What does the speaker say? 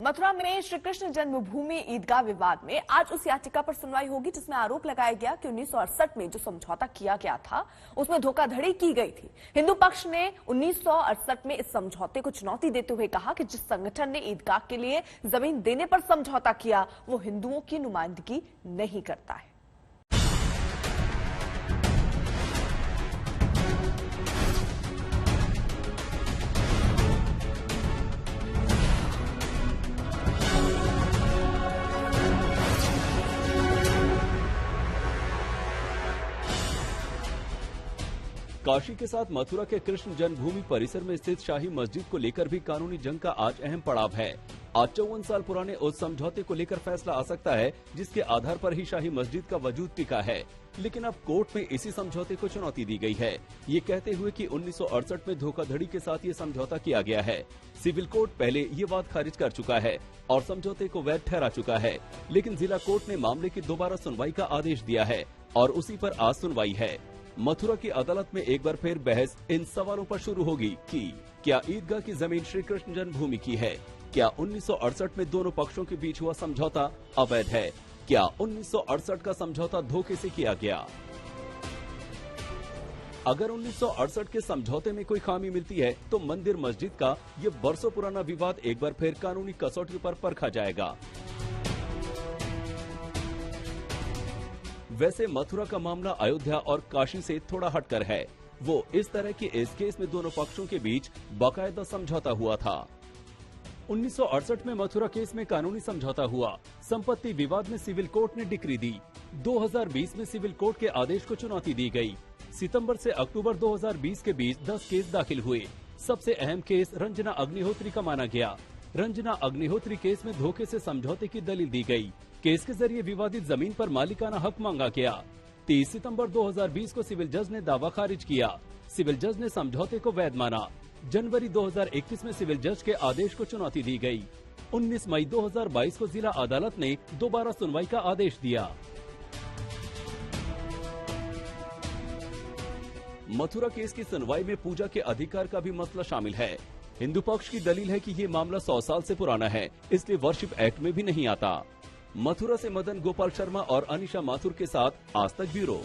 मथुरा में श्री कृष्ण जन्मभूमि ईदगाह विवाद में आज उस याचिका पर सुनवाई होगी जिसमें आरोप लगाया गया कि 1968 में जो समझौता किया गया था उसमें धोखाधड़ी की गई थी। हिंदू पक्ष ने 1968 में इस समझौते को चुनौती देते हुए कहा कि जिस संगठन ने ईदगाह के लिए जमीन देने पर समझौता किया वो हिंदुओं की नुमाइंदगी नहीं करता है। काशी के साथ मथुरा के कृष्ण जन्मभूमि परिसर में स्थित शाही मस्जिद को लेकर भी कानूनी जंग का आज अहम पड़ाव है। आज 54 साल पुराने उस समझौते को लेकर फैसला आ सकता है जिसके आधार पर ही शाही मस्जिद का वजूद टिका है, लेकिन अब कोर्ट में इसी समझौते को चुनौती दी गई है, ये कहते हुए कि 1968 में धोखाधड़ी के साथ ये समझौता किया गया है। सिविल कोर्ट पहले ये बात खारिज कर चुका है और समझौते को वैध ठहरा चुका है, लेकिन जिला कोर्ट ने मामले की दोबारा सुनवाई का आदेश दिया है और उसी पर आज सुनवाई है। मथुरा की अदालत में एक बार फिर बहस इन सवालों पर शुरू होगी कि क्या ईदगाह की जमीन श्री कृष्ण जन्मभूमि की है? क्या 1968 में दोनों पक्षों के बीच हुआ समझौता अवैध है? क्या 1968 का समझौता धोखे से किया गया? अगर 1968 के समझौते में कोई खामी मिलती है तो मंदिर मस्जिद का ये बरसों पुराना विवाद एक बार फिर कानूनी कसौटी पर परखा जाएगा। वैसे मथुरा का मामला अयोध्या और काशी से थोड़ा हटकर है। वो इस तरह के इस केस में दोनों पक्षों के बीच बाकायदा समझौता हुआ था। 1968 में मथुरा केस में कानूनी समझौता हुआ। संपत्ति विवाद में सिविल कोर्ट ने डिक्री दी। 2020 में सिविल कोर्ट के आदेश को चुनौती दी गई। सितंबर से अक्टूबर 2020 के बीच 10 केस दाखिल हुए। सबसे अहम केस रंजना अग्निहोत्री का माना गया। रंजना अग्निहोत्री केस में धोखे से समझौते की दलील दी गई। केस के जरिए विवादित जमीन पर मालिकाना हक मांगा गया। 30 सितंबर 2020 को सिविल जज ने दावा खारिज किया। सिविल जज ने समझौते को वैध माना। जनवरी 2021 में सिविल जज के आदेश को चुनौती दी गई। 19 मई 2022 को जिला अदालत ने दोबारा सुनवाई का आदेश दिया। मथुरा केस की सुनवाई में पूजा के अधिकार का भी मसला शामिल है। हिंदू पक्ष की दलील है कि ये मामला 100 साल से पुराना है, इसलिए वर्शिप एक्ट में भी नहीं आता। मथुरा से मदन गोपाल शर्मा और अनिशा माथुर के साथ आज तक ब्यूरो।